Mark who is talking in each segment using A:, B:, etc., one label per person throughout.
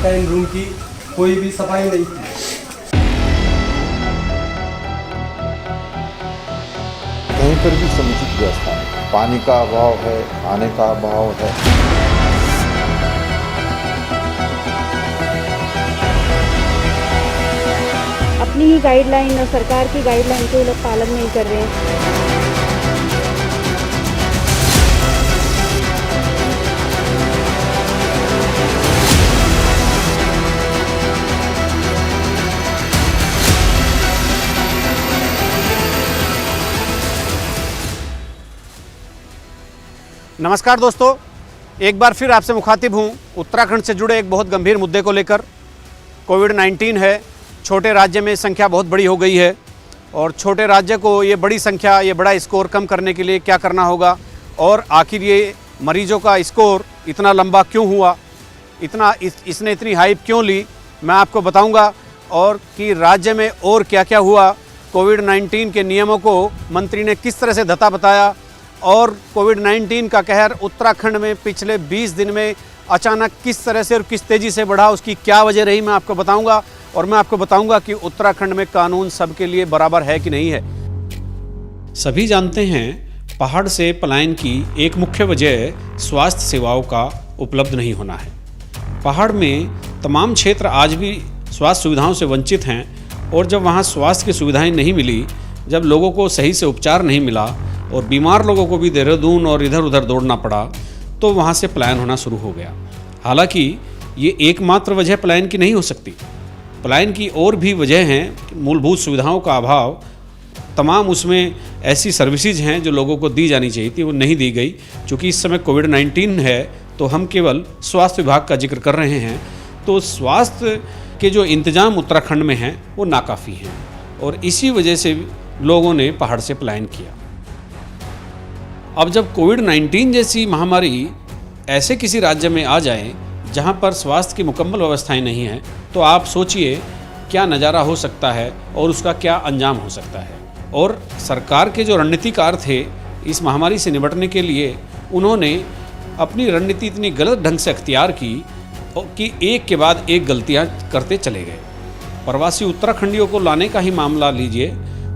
A: Quarantine room की कोई भी सफाई नहीं थी।
B: कहीं पर भी समुचित व्यवस्था नहीं, पानी का अभाव है, खाने का अभाव है।
C: अपनी ही गाइडलाइन और सरकार की गाइडलाइन को ये लोग पालन नहीं कर रहे हैं।
D: नमस्कार दोस्तों, एक बार फिर आपसे मुखातिब हूँ उत्तराखंड से जुड़े एक बहुत गंभीर मुद्दे को लेकर। कोविड-19 है, छोटे राज्य में संख्या बहुत बड़ी हो गई है और छोटे राज्य को ये बड़ी संख्या, ये बड़ा स्कोर कम करने के लिए क्या करना होगा और आखिर ये मरीजों का स्कोर इतना लंबा क्यों हुआ, इसने इतनी हाइप क्यों ली, मैं आपको बताऊंगा। और कि राज्य में और क्या क्या हुआ, कोविड-19 के नियमों को मंत्री ने किस तरह से धता बताया और कोविड-19 का कहर उत्तराखंड में पिछले 20 दिन में अचानक किस तरह से और किस तेज़ी से बढ़ा, उसकी क्या वजह रही, मैं आपको बताऊंगा। और मैं आपको बताऊंगा कि उत्तराखंड में कानून सबके लिए बराबर है कि नहीं है। सभी जानते हैं पहाड़ से पलायन की एक मुख्य वजह स्वास्थ्य सेवाओं का उपलब्ध नहीं होना है। पहाड़ में तमाम क्षेत्र आज भी स्वास्थ्य सुविधाओं से वंचित हैं और जब वहाँ स्वास्थ्य की सुविधाएं नहीं मिली, जब लोगों को सही से उपचार नहीं मिला और बीमार लोगों को भी देहरादून और इधर उधर दौड़ना पड़ा, तो वहाँ से पलायन होना शुरू हो गया। हालांकि ये एकमात्र वजह पलायन की नहीं हो सकती। पलायन की और भी वजह हैं, मूलभूत सुविधाओं का अभाव, तमाम उसमें ऐसी सर्विसेज हैं जो लोगों को दी जानी चाहिए थी, वो नहीं दी गई। चूँकि इस समय कोविड-19 है तो हम केवल स्वास्थ्य विभाग का जिक्र कर रहे हैं, तो स्वास्थ्य के जो इंतजाम उत्तराखंड में हैं वो नाकाफ़ी हैं और इसी वजह से लोगों ने पहाड़ से पलायन किया। अब जब कोविड-19 जैसी महामारी ऐसे किसी राज्य में आ जाए जहां पर स्वास्थ्य की मुकम्मल व्यवस्थाएं नहीं हैं, तो आप सोचिए क्या नज़ारा हो सकता है और उसका क्या अंजाम हो सकता है। और सरकार के जो रणनीतिकार थे इस महामारी से निपटने के लिए, उन्होंने अपनी रणनीति इतनी गलत ढंग से अख्तियार की कि एक के बाद एक गलतियां करते चले गए। प्रवासी उत्तराखंडियों को लाने का ही मामला लीजिए,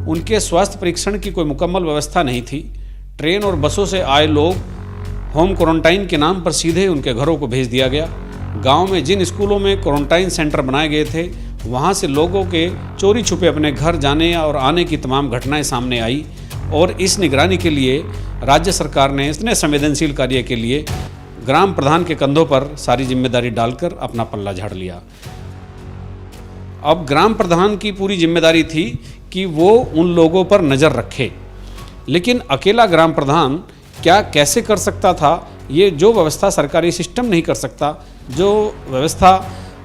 D: उनके स्वास्थ्य परीक्षण की कोई मुकम्मल व्यवस्था नहीं थी। ट्रेन और बसों से आए लोग होम क्वारंटाइन के नाम पर सीधे उनके घरों को भेज दिया गया। गांव में जिन स्कूलों में क्वारंटाइन सेंटर बनाए गए थे, वहां से लोगों के चोरी छुपे अपने घर जाने और आने की तमाम घटनाएं सामने आई और इस निगरानी के लिए राज्य सरकार ने इतने संवेदनशील कार्य के लिए ग्राम प्रधान के कंधों पर सारी जिम्मेदारी डालकर अपना पल्ला झाड़ लिया। अब ग्राम प्रधान की पूरी जिम्मेदारी थी कि वो उन लोगों पर नज़र रखे, लेकिन अकेला ग्राम प्रधान क्या कैसे कर सकता था? ये जो व्यवस्था सरकारी सिस्टम नहीं कर सकता, जो व्यवस्था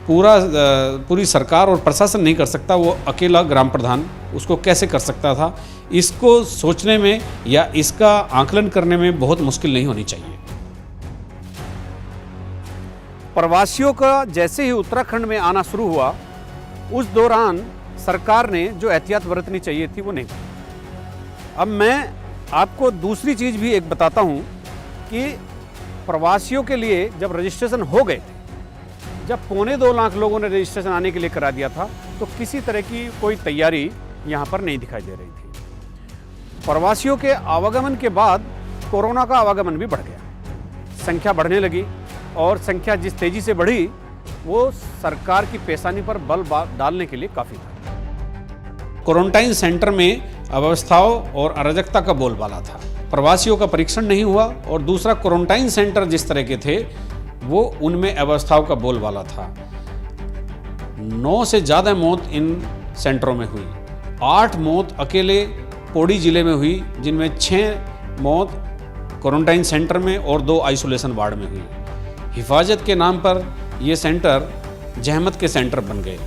D: पूरी सरकार और प्रशासन नहीं कर सकता, वो अकेला ग्राम प्रधान उसको कैसे कर सकता था? इसको सोचने में या इसका आकलन करने में बहुत मुश्किल नहीं होनी चाहिए। प्रवासियों का जैसे ही उत्तराखंड में आना शुरू हुआ, उस दौरान सरकार ने जो एहतियात बरतनी चाहिए थी वो नहीं। अब मैं आपको दूसरी चीज़ भी एक बताता हूँ कि प्रवासियों के लिए जब रजिस्ट्रेशन हो गए थे, जब 2.25 लाख लोगों ने रजिस्ट्रेशन आने के लिए करा दिया था, तो किसी तरह की कोई तैयारी यहाँ पर नहीं दिखाई दे रही थी। प्रवासियों के आवागमन के बाद कोरोना का आवागमन भी बढ़ गया, संख्या बढ़ने लगी और संख्या जिस तेज़ी से बढ़ी वो सरकार की पेशानी पर बल डालने के लिए काफ़ी था। क्वारंटाइन सेंटर में अव्यवस्थाओं और अराजकता का बोलबाला था। प्रवासियों का परीक्षण नहीं हुआ और दूसरा क्वारंटाइन सेंटर जिस तरह के थे वो उनमें अव्यवस्थाओं का बोलबाला था। 9 से ज़्यादा मौत इन सेंटरों में हुई। 8 मौत अकेले पौड़ी जिले में हुई, जिनमें 6 मौत क्वारंटाइन सेंटर में और 2 आइसोलेशन वार्ड में हुई। हिफाजत के नाम पर ये सेंटर जहमत के सेंटर बन गए।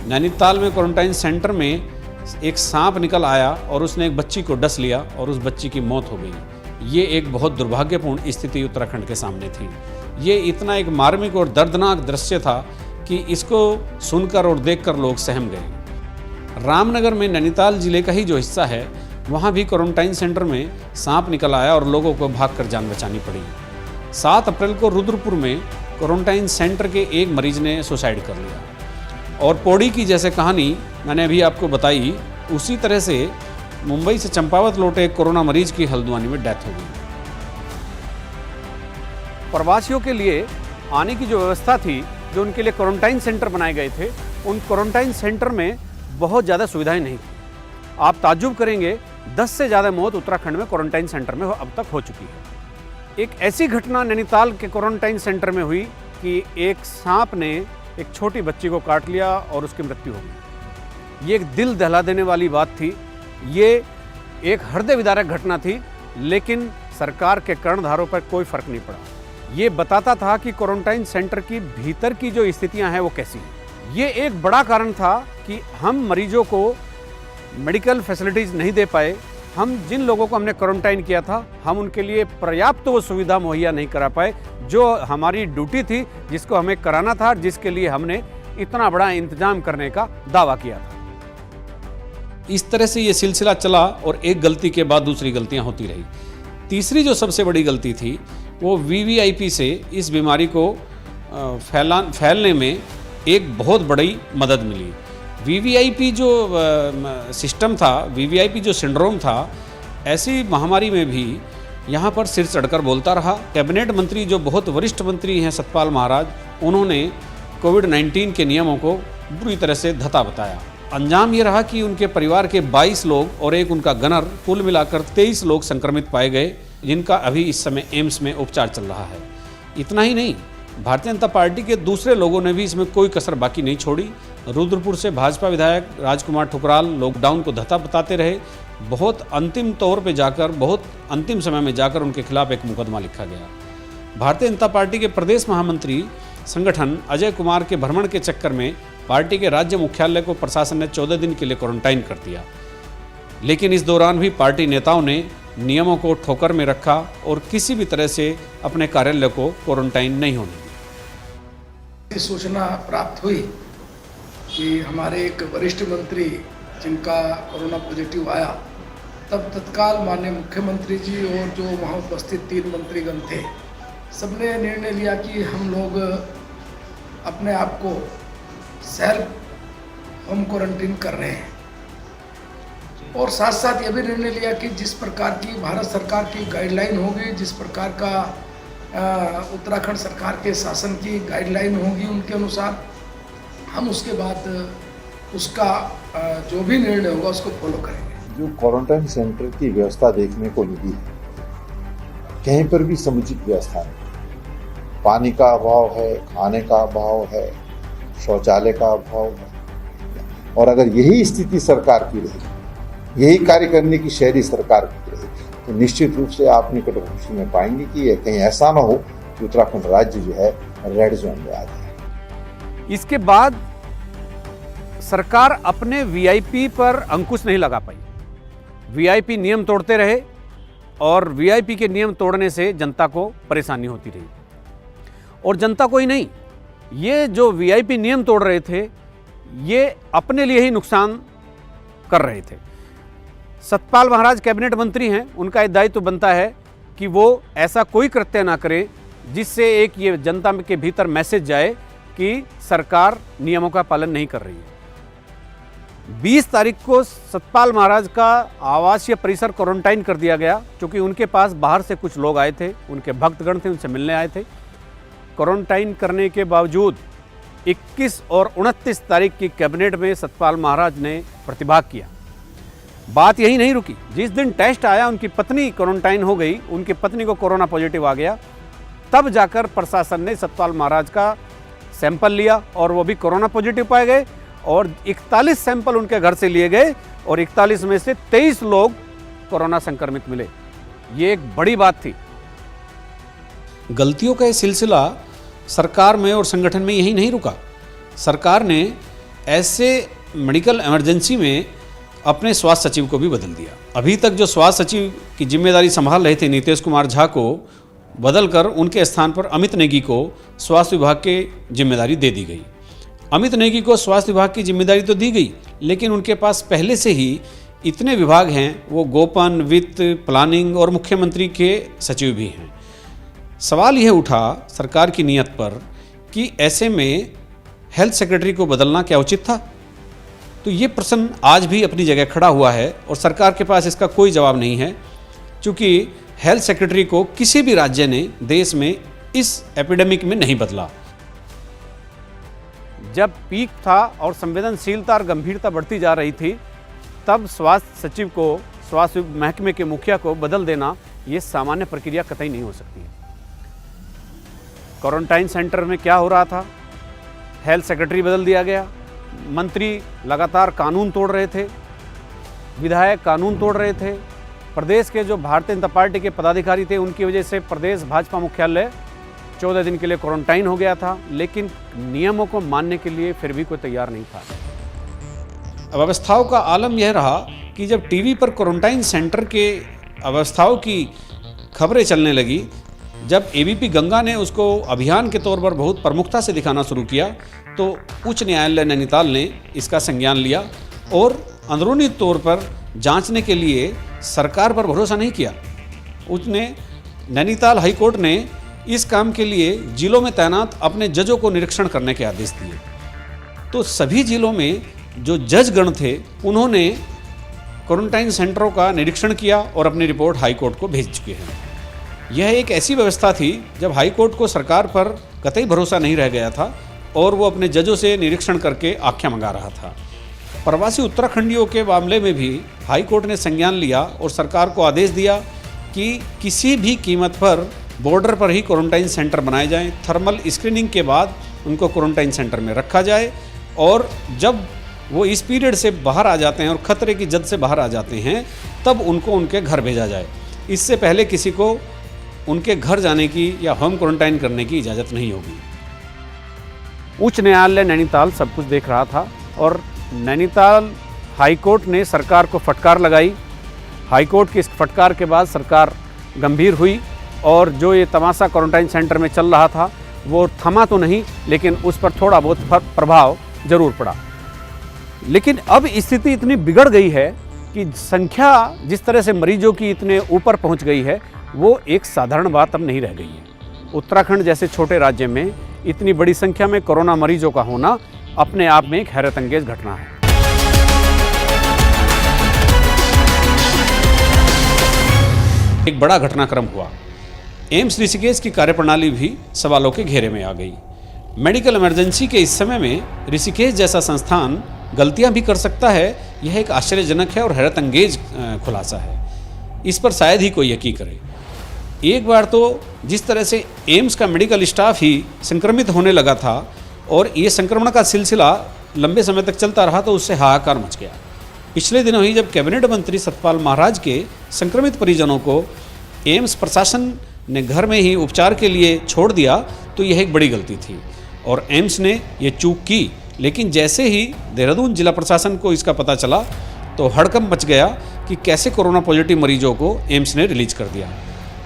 D: नैनीताल में क्वारंटाइन सेंटर में एक सांप निकल आया और उसने एक बच्ची को डस लिया और उस बच्ची की मौत हो गई। ये एक बहुत दुर्भाग्यपूर्ण स्थिति उत्तराखंड के सामने थी। ये इतना एक मार्मिक और दर्दनाक दृश्य था कि इसको सुनकर और देखकर लोग सहम गए। रामनगर में नैनीताल जिले का ही जो हिस्सा है, वहाँ भी क्वारंटाइन सेंटर में सांप निकल आया और लोगों को भागकर जान बचानी पड़ी। 7 अप्रैल को रुद्रपुर में क्वारंटाइन सेंटर के एक मरीज ने सुसाइड कर लिया। और पौड़ी की जैसे कहानी मैंने अभी आपको बताई, उसी तरह से मुंबई से चंपावत लौटे एक कोरोना मरीज की हल्द्वानी में डेथ हो गई। प्रवासियों के लिए आने की जो व्यवस्था थी, जो उनके लिए क्वारंटाइन सेंटर बनाए गए थे, उन क्वारंटाइन सेंटर में बहुत ज़्यादा सुविधाएं नहीं थी। आप ताज्जुब करेंगे, 10 से ज़्यादा मौत उत्तराखंड में क्वारंटाइन सेंटर में अब तक हो चुकी है। एक ऐसी घटना नैनीताल के क्वारंटाइन सेंटर में हुई कि एक सांप ने एक छोटी बच्ची को काट लिया और उसकी मृत्यु हो गई। ये एक दिल दहला देने वाली बात थी, ये एक हृदय विदारक घटना थी, लेकिन सरकार के कर्णधारों पर कोई फर्क नहीं पड़ा। ये बताता था कि क्वारंटाइन सेंटर की भीतर की जो स्थितियां हैं वो कैसी हैं। ये एक बड़ा कारण था कि हम मरीजों को मेडिकल फैसिलिटीज़ नहीं दे पाए। हम जिन लोगों को हमने क्वारंटाइन किया था, हम उनके लिए पर्याप्त वो सुविधा मुहैया नहीं करा पाए जो हमारी ड्यूटी थी, जिसको हमें कराना था, जिसके लिए हमने इतना बड़ा इंतजाम करने का दावा किया था। इस तरह से ये सिलसिला चला और एक गलती के बाद दूसरी गलतियां होती रही। तीसरी जो सबसे बड़ी गलती थी वो वीवीआईपी से इस बीमारी को फैलने में एक बहुत बड़ी मदद मिली। वीवीआईपी जो सिस्टम था, वीवीआईपी जो सिंड्रोम था, ऐसी महामारी में भी यहाँ पर सिर चढ़कर बोलता रहा। कैबिनेट मंत्री जो बहुत वरिष्ठ मंत्री हैं सतपाल महाराज, उन्होंने कोविड-19 के नियमों को बुरी तरह से धता बताया। अंजाम ये रहा कि उनके परिवार के 22 लोग और एक उनका गनर, कुल मिलाकर 23 लोग संक्रमित पाए गए, जिनका अभी इस समय एम्स में उपचार चल रहा है। इतना ही नहीं, भारतीय जनता पार्टी के दूसरे लोगों ने भी इसमें कोई कसर बाकी नहीं छोड़ी। रुद्रपुर से भाजपा विधायक राजकुमार ठुकराल लॉकडाउन को धता बताते रहे। बहुत अंतिम तौर पे जाकर, बहुत अंतिम समय में जाकर उनके खिलाफ एक मुकदमा लिखा गया। भारतीय जनता पार्टी के प्रदेश महामंत्री संगठन अजय कुमार के भ्रमण के चक्कर में पार्टी के राज्य मुख्यालय को प्रशासन ने 14 दिन के लिए क्वारंटाइन कर दिया। लेकिन इस दौरान भी पार्टी नेताओं ने नियमों को ठोकर में रखा और किसी भी तरह से अपने कार्यालय को क्वारंटाइन नहीं होने दिया।
E: सूचना प्राप्त हुई कि हमारे एक वरिष्ठ मंत्री जिनका कोरोना पॉजिटिव आया, तब तत्काल माननीय मुख्यमंत्री जी और जो वहाँ उपस्थित 3 मंत्रीगण थे, सबने निर्णय लिया कि हम लोग अपने आप को सेल्फ होम क्वारंटीन कर रहे हैं। और साथ साथ ये भी निर्णय लिया कि जिस प्रकार की भारत सरकार की गाइडलाइन होगी, जिस प्रकार का उत्तराखंड सरकार के शासन की गाइडलाइन होगी, उनके अनुसार हम उसके बाद उसका जो भी निर्णय होगा उसको फॉलो करेंगे।
B: जो क्वारंटाइन सेंटर की व्यवस्था देखने को मिली है, कहीं पर भी समुचित व्यवस्था नहीं। पानी का अभाव है, खाने का अभाव है, शौचालय का अभाव है। और अगर यही स्थिति सरकार की रही, यही कार्य करने की शहरी सरकार की रही, तो निश्चित रूप से आप निकट भविष्य में पाएंगे कि यह कहीं ऐसा ना हो कि उत्तराखंड राज्य जो है रेड जोन में आ जाए।
D: इसके बाद सरकार अपने वीआईपी पर अंकुश नहीं लगा पाई। वीआईपी नियम तोड़ते रहे और वीआईपी के नियम तोड़ने से जनता को परेशानी होती रही। और जनता को ही नहीं, ये जो वीआईपी नियम तोड़ रहे थे, ये अपने लिए ही नुकसान कर रहे थे। सतपाल महाराज कैबिनेट मंत्री हैं, उनका दायित्व तो बनता है कि वो ऐसा कोई कृत्य ना करें जिससे एक ये जनता के भीतर मैसेज जाए कि सरकार नियमों का पालन नहीं कर रही है। 20 तारीख को सतपाल महाराज का आवासीय परिसर क्वारंटाइन कर दिया गया, क्योंकि उनके पास बाहर से कुछ लोग आए थे, उनके भक्तगण थे, उनसे मिलने आए थे। क्वारंटाइन करने के बावजूद 21 और 29 तारीख की कैबिनेट में सतपाल महाराज ने प्रतिभाग किया। बात यही नहीं रुकी। जिस दिन टेस्ट आया, उनकी पत्नी क्वारंटाइन हो गई, उनकी पत्नी को कोरोना पॉजिटिव आ गया, तब जाकर प्रशासन ने सतपाल महाराज का सैंपल लिया और वो भी कोरोना पॉजिटिव पाए गए और 41 सैंपल उनके घर से लिए गए और 41 में से 23 लोग कोरोना संक्रमित मिले। ये एक बड़ी बात थी। गलतियों का ये सिलसिला सरकार में और संगठन में यही नहीं रुका। सरकार ने ऐसे मेडिकल इमरजेंसी में अपने स्वास्थ्य सचिव को भी बदल दिया। अभी तक जो स्वास्थ्य सचिव की जिम्मेदारी संभाल रहे थे नीतेश कुमार झा को बदलकर उनके स्थान पर अमित नेगी को स्वास्थ्य विभाग की जिम्मेदारी दे दी गई। अमित नेगी को स्वास्थ्य विभाग की जिम्मेदारी तो दी गई, लेकिन उनके पास पहले से ही इतने विभाग हैं, वो गोपन, वित्त, प्लानिंग और मुख्यमंत्री के सचिव भी हैं। सवाल यह उठा सरकार की नीयत पर कि ऐसे में हेल्थ सेक्रेटरी को बदलना क्या उचित था? तो ये प्रश्न आज भी अपनी जगह खड़ा हुआ है और सरकार के पास इसका कोई जवाब नहीं है, क्योंकि हेल्थ सेक्रेटरी को किसी भी राज्य ने देश में इस एपिडेमिक में नहीं बदला। जब पीक था और संवेदनशीलता और गंभीरता बढ़ती जा रही थी, तब स्वास्थ्य सचिव को, स्वास्थ्य महकमे के मुखिया को बदल देना ये सामान्य प्रक्रिया कतई नहीं हो सकती है। क्वारंटाइन सेंटर में क्या हो रहा था? हेल्थ सेक्रेटरी बदल दिया गया, मंत्री लगातार कानून तोड़ रहे थे, विधायक कानून तोड़ रहे थे, प्रदेश के जो भारतीय जनता पार्टी के पदाधिकारी थे उनकी वजह से प्रदेश भाजपा मुख्यालय 14 दिन के लिए क्वारंटाइन हो गया था, लेकिन नियमों को मानने के लिए फिर भी कोई तैयार नहीं था। अव्यवस्थाओं का आलम यह रहा कि जब टीवी पर क्वारंटाइन सेंटर के अव्यवस्थाओं की खबरें चलने लगी, जब एबीपी गंगा ने उसको अभियान के तौर पर बहुत प्रमुखता से दिखाना शुरू किया, तो उच्च न्यायालय नैनीताल ने इसका संज्ञान लिया और अंदरूनी तौर पर जांचने के लिए सरकार पर भरोसा नहीं किया। उसने नैनीताल हाईकोर्ट ने इस काम के लिए जिलों में तैनात अपने जजों को निरीक्षण करने के आदेश दिए। तो सभी जिलों में जो जजगण थे उन्होंने क्वारंटाइन सेंटरों का निरीक्षण किया और अपनी रिपोर्ट हाईकोर्ट को भेज चुके हैं। यह एक ऐसी व्यवस्था थी जब हाईकोर्ट को सरकार पर कतई भरोसा नहीं रह गया था और वो अपने जजों से निरीक्षण करके आख्या मंगा रहा था। प्रवासी उत्तराखंडियों के मामले में भी हाईकोर्ट ने संज्ञान लिया और सरकार को आदेश दिया कि किसी भी कीमत पर बॉर्डर पर ही क्वारंटाइन सेंटर बनाए जाएं, थर्मल स्क्रीनिंग के बाद उनको क्वारंटाइन सेंटर में रखा जाए और जब वो इस पीरियड से बाहर आ जाते हैं और खतरे की जद से बाहर आ जाते हैं तब उनको उनके घर भेजा जाए। इससे पहले किसी को उनके घर जाने की या होम क्वारंटाइन करने की इजाज़त नहीं होगी। उच्च न्यायालय नैनीताल सब कुछ देख रहा था और नैनीताल हाईकोर्ट ने सरकार को फटकार लगाई। हाईकोर्ट की इस फटकार के बाद सरकार गंभीर हुई और जो ये तमाशा क्वारंटाइन सेंटर में चल रहा था वो थमा तो नहीं, लेकिन उस पर थोड़ा बहुत प्रभाव जरूर पड़ा। लेकिन अब स्थिति इतनी बिगड़ गई है कि संख्या जिस तरह से मरीजों की इतने ऊपर पहुंच गई है, वो एक साधारण बात अब नहीं रह गई है। उत्तराखंड जैसे छोटे राज्य में इतनी बड़ी संख्या में कोरोना मरीजों का होना अपने आप में एक हैरत अंगेज घटना है। एक बड़ा घटनाक्रम हुआ। एम्स ऋषिकेश की कार्यप्रणाली भी सवालों के घेरे में आ गई। मेडिकल इमरजेंसी के इस समय में ऋषिकेश जैसा संस्थान गलतियां भी कर सकता है, यह एक आश्चर्यजनक है और हैरत अंगेज खुलासा है। इस पर शायद ही कोई यकीन करे। एक बार तो जिस तरह से एम्स का मेडिकल स्टाफ ही संक्रमित होने लगा था और ये संक्रमण का सिलसिला लंबे समय तक चलता रहा, तो उससे हाहाकार मच गया। पिछले दिनों ही जब कैबिनेट मंत्री सतपाल महाराज के संक्रमित परिजनों को एम्स प्रशासन ने घर में ही उपचार के लिए छोड़ दिया, तो यह एक बड़ी गलती थी और एम्स ने ये चूक की। लेकिन जैसे ही देहरादून जिला प्रशासन को इसका पता चला तो हड़कंप मच गया कि कैसे कोरोना पॉजिटिव मरीजों को एम्स ने रिलीज कर दिया।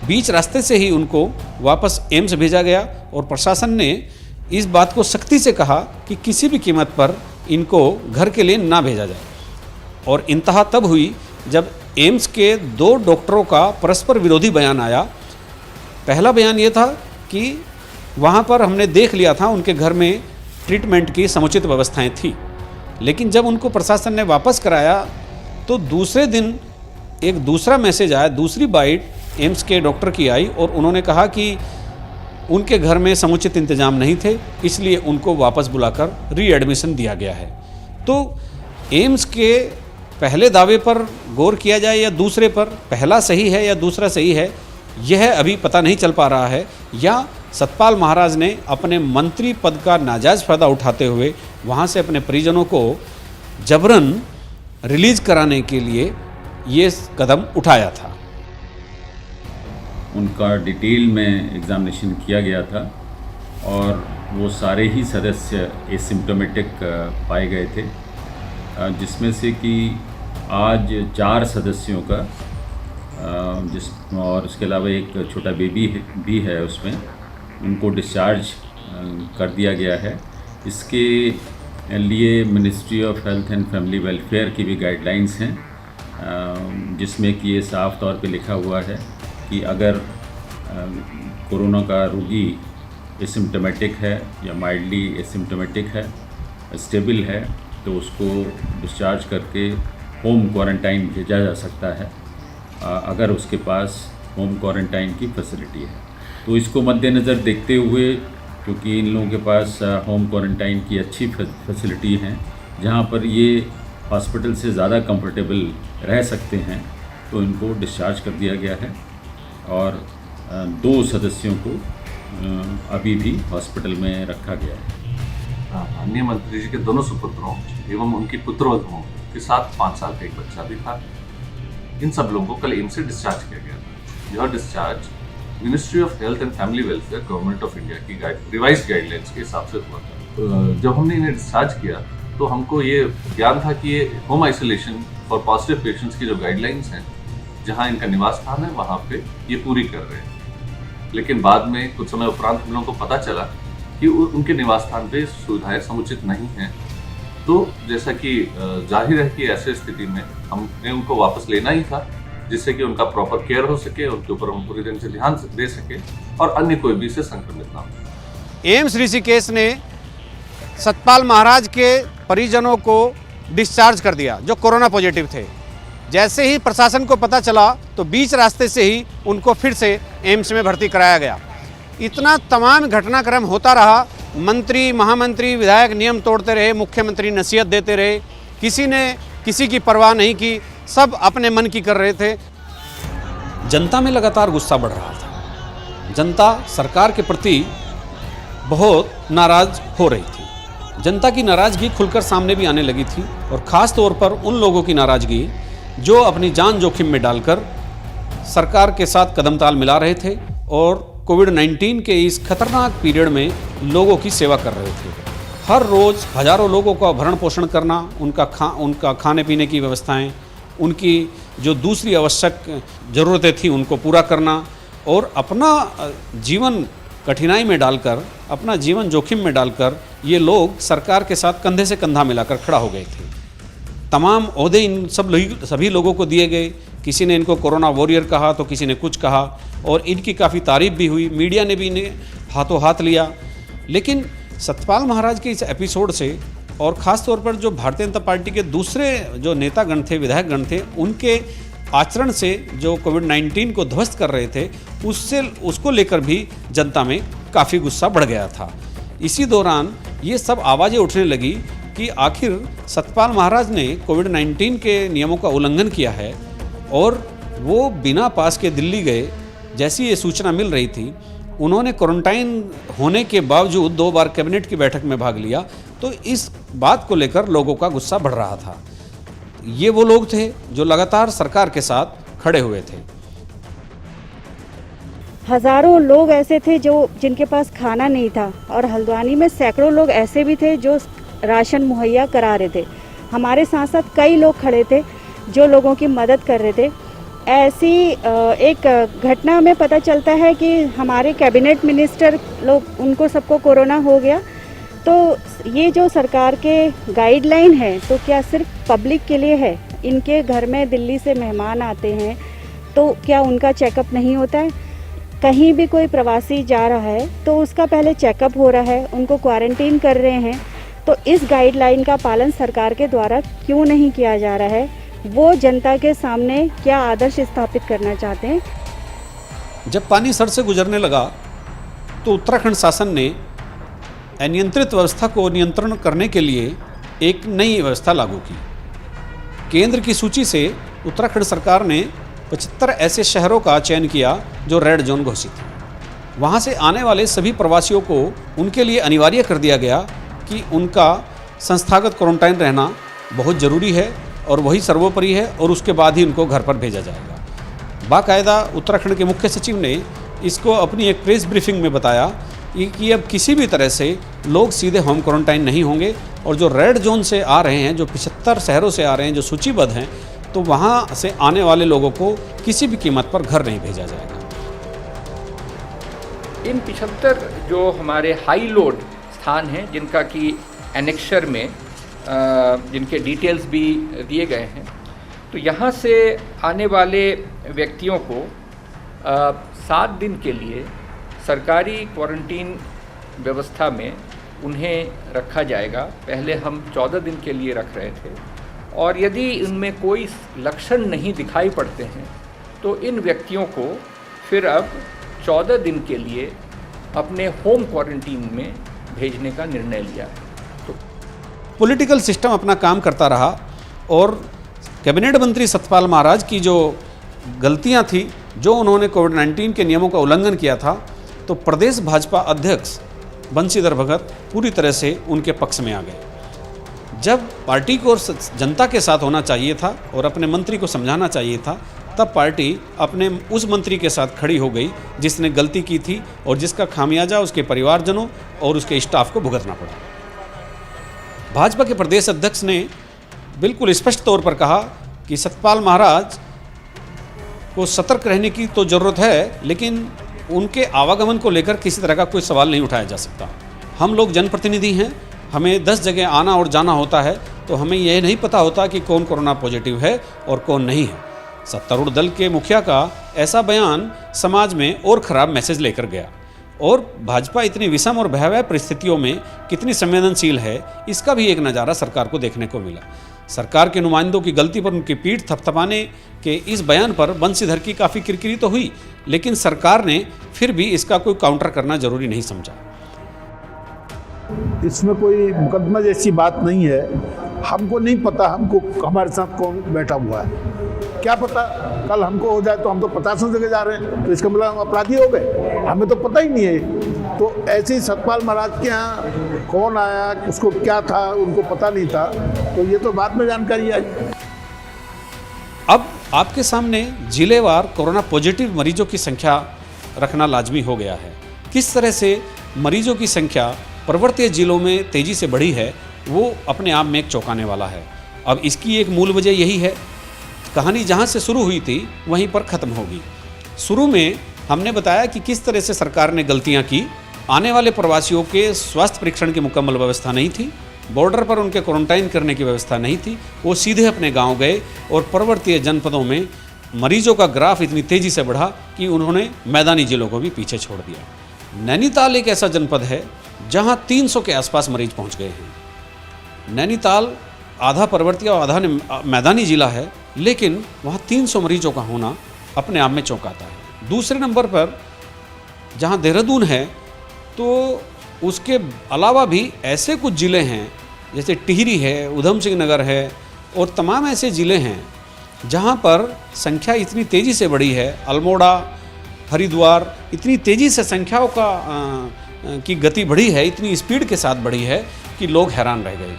D: बीच रास्ते से ही उनको वापस एम्स भेजा गया और प्रशासन ने इस बात को सख्ती से कहा कि किसी भी कीमत पर इनको घर के लिए ना भेजा जाए। और इंतहा तब हुई जब एम्स के 2 डॉक्टरों का परस्पर विरोधी बयान आया। पहला बयान ये था कि वहाँ पर हमने देख लिया था उनके घर में ट्रीटमेंट की समुचित व्यवस्थाएं थी, लेकिन जब उनको प्रशासन ने वापस कराया तो दूसरे दिन एक दूसरा मैसेज आया, दूसरी बाइट एम्स के डॉक्टर की आई और उन्होंने कहा कि उनके घर में समुचित इंतजाम नहीं थे, इसलिए उनको वापस बुलाकर रीएडमिशन दिया गया है। तो एम्स के पहले दावे पर गौर किया जाए या दूसरे पर, पहला सही है या दूसरा सही है, यह अभी पता नहीं चल पा रहा है, या सतपाल महाराज ने अपने मंत्री पद का नाजायज़ फ़ायदा उठाते हुए वहाँ से अपने परिजनों को जबरन रिलीज कराने के लिए ये कदम उठाया था।
F: उनका डिटेल में एग्ज़ामिनेशन किया गया था और वो सारे ही सदस्य एसिम्प्टोमेटिक पाए गए थे, जिसमें से कि आज 4 सदस्यों का और उसके अलावा एक छोटा बेबी भी है उसमें, उनको डिस्चार्ज कर दिया गया है। इसके लिए ministry of health and family welfare की भी गाइडलाइंस हैं, जिसमें कि ये साफ तौर पे लिखा हुआ है कि अगर कोरोना का रोगी एसिम्टोमेटिक है या माइल्डली एसिम्टोमेटिक है, स्टेबल है, तो उसको डिस्चार्ज करके होम क्वारंटाइन भेजा जा सकता है अगर उसके पास होम क्वारंटाइन की फैसिलिटी है। तो इसको मद्देनज़र देखते हुए, क्योंकि इन लोगों के पास होम क्वारंटाइन की अच्छी फैसिलिटी हैं, जहाँ पर ये हॉस्पिटल से ज़्यादा कंफर्टेबल रह सकते हैं, तो इनको डिस्चार्ज कर दिया गया है। और 2 सदस्यों को अभी भी हॉस्पिटल में रखा गया है।
G: माननीय मंत्री जी के दोनों सुपुत्रों एवं उनकी पुत्रवधुओं के साथ 5 साल का एक बच्चा भी था। इन सब लोगों को कल एम्स से डिस्चार्ज किया गया था। यह discharge ministry of health and family welfare government of India की रिवाइज्ड गाइडलाइंस के हिसाब से हुआ था। जब हमने इन्हें डिस्चार्ज किया तो हमको ये ज्ञान था कि ये home isolation for positive patients की जो गाइडलाइंस हैं, जहाँ इनका निवास स्थान है वहाँ पे ये पूरी कर रहे हैं। लेकिन बाद में कुछ समय उपरांत हम लोगों को पता चला कि उनके निवास स्थान पे सुविधाएं समुचित नहीं हैं। तो जैसा कि जाहिर है कि ऐसे स्थिति में हमने उनको वापस लेना ही था, जिससे कि उनका प्रॉपर केयर हो सके, उनके ऊपर हम पूरी तरह से ध्यान दे सके और अन्य कोई भी इससे संक्रमित ना हो।
D: एम्स ऋषिकेश ने सतपाल महाराज के परिजनों को डिस्चार्ज कर दिया जो कोरोना पॉजिटिव थे। जैसे ही प्रशासन को पता चला तो बीच रास्ते से ही उनको फिर से एम्स में भर्ती कराया गया। इतना तमाम घटनाक्रम होता रहा। मंत्री, महामंत्री, विधायक नियम तोड़ते रहे, मुख्यमंत्री नसीहत देते रहे, किसी ने किसी की परवाह नहीं की, सब अपने मन की कर रहे थे। जनता में लगातार गुस्सा बढ़ रहा था। जनता सरकार के प्रति बहुत नाराज हो रही थी। जनता की नाराजगी खुलकर सामने भी आने लगी थी, और ख़ास तौर पर उन लोगों की नाराजगी जो अपनी जान जोखिम में डालकर सरकार के साथ कदम ताल मिला रहे थे और कोविड-19 के इस खतरनाक पीरियड में लोगों की सेवा कर रहे थे। हर रोज़ हज़ारों लोगों का भरण पोषण करना, उनका खाने पीने की व्यवस्थाएं, उनकी जो दूसरी आवश्यक ज़रूरतें थी उनको पूरा करना, और अपना जीवन कठिनाई में डालकर, अपना जीवन जोखिम में डालकर ये लोग सरकार के साथ कंधे से कंधा मिलाकर खड़ा हो गए थे। तमाम ओहदे इन सभी लोगों को दिए गए। किसी ने इनको कोरोना वॉरियर कहा तो किसी ने कुछ कहा, और इनकी काफ़ी तारीफ भी हुई। मीडिया ने भी इन्हें हाथों हाथ लिया। लेकिन सतपाल महाराज के इस एपिसोड से, और ख़ास तौर पर जो भारतीय जनता पार्टी के दूसरे जो नेतागण थे, विधायकगण थे, उनके आचरण से जो कोविड-19 को ध्वस्त कर रहे थे, उसको लेकर भी जनता में काफ़ी गुस्सा बढ़ गया था। इसी दौरान ये सब आवाज़ें उठने लगी कि आखिर सतपाल महाराज ने कोविड-19 के नियमों का उल्लंघन किया है, और वो बिना पास के दिल्ली गए। जैसी ये सूचना मिल रही थी, उन्होंने क्वारंटाइन होने के बावजूद 2 बार कैबिनेट की बैठक में भाग लिया। तो इस बात को लेकर लोगों का गुस्सा बढ़ रहा था। ये वो लोग थे जो लगातार सरकार के साथ खड़े हुए थे।
C: हजारों लोग ऐसे थे जिनके पास खाना नहीं था, और हल्द्वानी में सैकड़ों लोग ऐसे भी थे जो राशन मुहैया करा रहे थे। हमारे साथ साथ कई लोग खड़े थे जो लोगों की मदद कर रहे थे। ऐसी एक घटना में पता चलता है कि हमारे कैबिनेट मिनिस्टर लोग, उनको सबको कोरोना हो गया। तो ये जो सरकार के गाइडलाइन है, तो क्या सिर्फ पब्लिक के लिए है? इनके घर में दिल्ली से मेहमान आते हैं तो क्या उनका चेकअप नहीं होता है? कहीं भी कोई प्रवासी जा रहा है तो उसका पहले चेकअप हो रहा है, उनको क्वारंटीन कर रहे हैं। तो इस गाइडलाइन का पालन सरकार के द्वारा क्यों नहीं किया जा रहा है? वो जनता के सामने क्या आदर्श स्थापित करना चाहते हैं?
D: जब पानी सर से गुजरने लगा तो उत्तराखंड शासन ने अनियंत्रित व्यवस्था को नियंत्रण करने के लिए एक नई व्यवस्था लागू की। केंद्र की सूची से उत्तराखंड सरकार ने 75 ऐसे शहरों का चयन किया जो रेड जोन घोषित थे। वहाँ से आने वाले सभी प्रवासियों को उनके लिए अनिवार्य कर दिया गया कि उनका संस्थागत क्वारंटाइन रहना बहुत ज़रूरी है, और वही सर्वोपरि है, और उसके बाद ही उनको घर पर भेजा जाएगा। बाकायदा उत्तराखंड के मुख्य सचिव ने इसको अपनी एक प्रेस ब्रीफिंग में बताया कि अब किसी भी तरह से लोग सीधे होम क्वारंटाइन नहीं होंगे, और जो रेड जोन से आ रहे हैं, जो 75 शहरों से आ रहे हैं, जो सूचीबद्ध हैं, तो वहाँ से आने वाले लोगों को किसी भी कीमत पर घर नहीं भेजा जाएगा।
H: इन 75 जो हमारे हाई लोड स्थान हैं, जिनका कि एनेक्सर में जिनके डिटेल्स भी दिए गए हैं, तो यहाँ से आने वाले व्यक्तियों को 7 दिन के लिए सरकारी क्वारंटीन व्यवस्था में उन्हें रखा जाएगा। पहले हम 14 दिन के लिए रख रहे थे और यदि इनमें कोई लक्षण नहीं दिखाई पड़ते हैं तो इन व्यक्तियों को फिर अब 14 दिन के लिए अपने होम क्वारंटीन में भेजने का निर्णय लिया है।
D: पॉलिटिकल सिस्टम अपना काम करता रहा और कैबिनेट मंत्री सतपाल महाराज की जो गलतियां थी, जो उन्होंने कोविड-19 के नियमों का उल्लंघन किया था, तो प्रदेश भाजपा अध्यक्ष बंशीधर भगत पूरी तरह से उनके पक्ष में आ गए। जब पार्टी को जनता के साथ होना चाहिए था और अपने मंत्री को समझाना चाहिए था, तब पार्टी अपने उस मंत्री के साथ खड़ी हो गई जिसने गलती की थी और जिसका खामियाजा उसके परिवारजनों और उसके स्टाफ को भुगतना पड़ा। भाजपा के प्रदेश अध्यक्ष ने बिल्कुल स्पष्ट तौर पर कहा कि सतपाल महाराज को सतर्क रहने की तो ज़रूरत है, लेकिन उनके आवागमन को लेकर किसी तरह का कोई सवाल नहीं उठाया जा सकता। हम लोग जनप्रतिनिधि हैं, हमें 10 जगह आना और जाना होता है, तो हमें यह नहीं पता होता कि कौन कोरोना पॉजिटिव है और कौन नहीं है। सत्तारूढ़ दल के मुखिया का ऐसा बयान समाज में और ख़राब मैसेज लेकर गया और भाजपा इतनी विषम और भयावह परिस्थितियों में कितनी संवेदनशील है, इसका भी एक नज़ारा सरकार को देखने को मिला। सरकार के नुमाइंदों की गलती पर उनकी पीठ थपथपाने के इस बयान पर बंशीधर की काफ़ी किरकिरी तो हुई, लेकिन सरकार ने फिर भी इसका कोई काउंटर करना जरूरी नहीं समझा।
I: इसमें कोई मुकदमा जैसी बात नहीं है। हमको नहीं पता हमको हमारे साथ कौन बैठा हुआ है, क्या पता कल हमको हो जाए तो हम तो 50 जगह जा रहे हैं, तो इसका मतलब हम अपराधी हो गए, हमें तो पता ही नहीं है। तो ऐसे ही सतपाल महाराज के यहाँ कौन आया, उसको क्या था, उनको पता नहीं था, तो ये तो बाद में जानकारी आई।
D: अब आपके सामने जिलेवार कोरोना पॉजिटिव मरीजों की संख्या रखना लाजमी हो गया है। किस तरह से मरीजों की संख्या पर्वतीय जिलों में तेज़ी से बढ़ी है, वो अपने आप में एक चौंकाने वाला है। अब इसकी एक मूल वजह यही है, कहानी जहाँ से शुरू हुई थी वहीं पर ख़त्म होगी। शुरू में हमने बताया कि किस तरह से सरकार ने गलतियाँ की। आने वाले प्रवासियों के स्वास्थ्य परीक्षण की मुकम्मल व्यवस्था नहीं थी, बॉर्डर पर उनके क्वारंटाइन करने की व्यवस्था नहीं थी, वो सीधे अपने गांव गए और पर्वतीय जनपदों में मरीजों का ग्राफ इतनी तेज़ी से बढ़ा कि उन्होंने मैदानी जिलों को भी पीछे छोड़ दिया। नैनीताल एक ऐसा जनपद है जहां 300 के आसपास मरीज पहुंच गए हैं। नैनीताल आधा पर्वतीय और आधा मैदानी जिला है, लेकिन वहाँ 300 मरीजों का होना अपने आप में चौंकाता है। दूसरे नंबर पर जहाँ देहरादून है, तो उसके अलावा भी ऐसे कुछ ज़िले हैं जैसे टिहरी है, उधम सिंह नगर है और तमाम ऐसे ज़िले हैं जहाँ पर संख्या इतनी तेज़ी से बढ़ी है। अल्मोड़ा, हरिद्वार, इतनी तेज़ी से संख्याओं की गति बढ़ी है, इतनी स्पीड के साथ बढ़ी है कि लोग हैरान रह गए।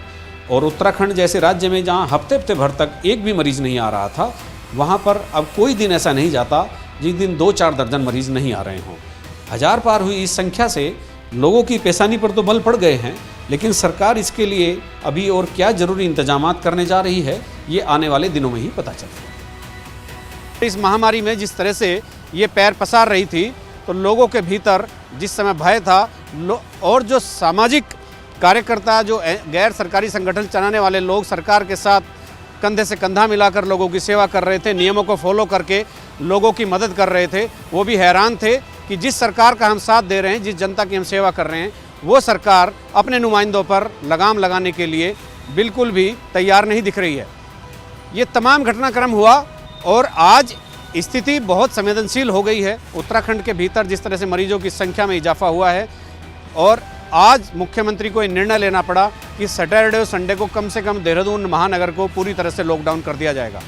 D: और उत्तराखंड जैसे राज्य में जहाँ हफ्ते भर तक एक भी मरीज़ नहीं आ रहा था, वहाँ पर अब कोई दिन ऐसा नहीं जाता जिस दिन 2-4 दर्जन मरीज़ नहीं आ रहे हों। 1000 पार हुई इस संख्या से लोगों की पेशानी पर तो बल पड़ गए हैं, लेकिन सरकार इसके लिए अभी और क्या ज़रूरी इंतजामात करने जा रही है, ये आने वाले दिनों में ही पता चलेगा। इस महामारी में जिस तरह से ये पैर पसार रही थी, तो लोगों के भीतर जिस समय भय था और जो सामाजिक कार्यकर्ता, जो गैर सरकारी संगठन चलाने वाले लोग सरकार के साथ कंधे से कंधा मिलाकर लोगों की सेवा कर रहे थे, नियमों को फॉलो करके लोगों की मदद कर रहे थे, वो भी हैरान थे कि जिस सरकार का हम साथ दे रहे हैं, जिस जनता की हम सेवा कर रहे हैं, वो सरकार अपने नुमाइंदों पर लगाम लगाने के लिए बिल्कुल भी तैयार नहीं दिख रही है। ये तमाम घटनाक्रम हुआ और आज स्थिति बहुत संवेदनशील हो गई है। उत्तराखंड के भीतर जिस तरह से मरीजों की संख्या में इजाफा हुआ है और आज मुख्यमंत्री को ये निर्णय लेना पड़ा कि सैटरडे और संडे को कम से कम देहरादून महानगर को पूरी तरह से लॉकडाउन कर दिया जाएगा।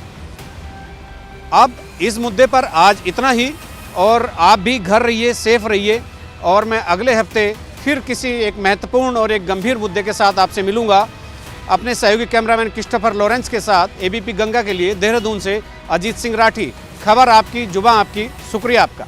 D: अब इस मुद्दे पर आज इतना ही, और आप भी घर रहिए, सेफ रहिए, और मैं अगले हफ्ते फिर किसी एक महत्वपूर्ण और एक गंभीर मुद्दे के साथ आपसे मिलूंगा। अपने सहयोगी कैमरामैन क्रिस्टोफर लॉरेंस के साथ एबीपी गंगा के लिए देहरादून से अजीत सिंह राठी। खबर आपकी, जुबान आपकी। शुक्रिया आपका।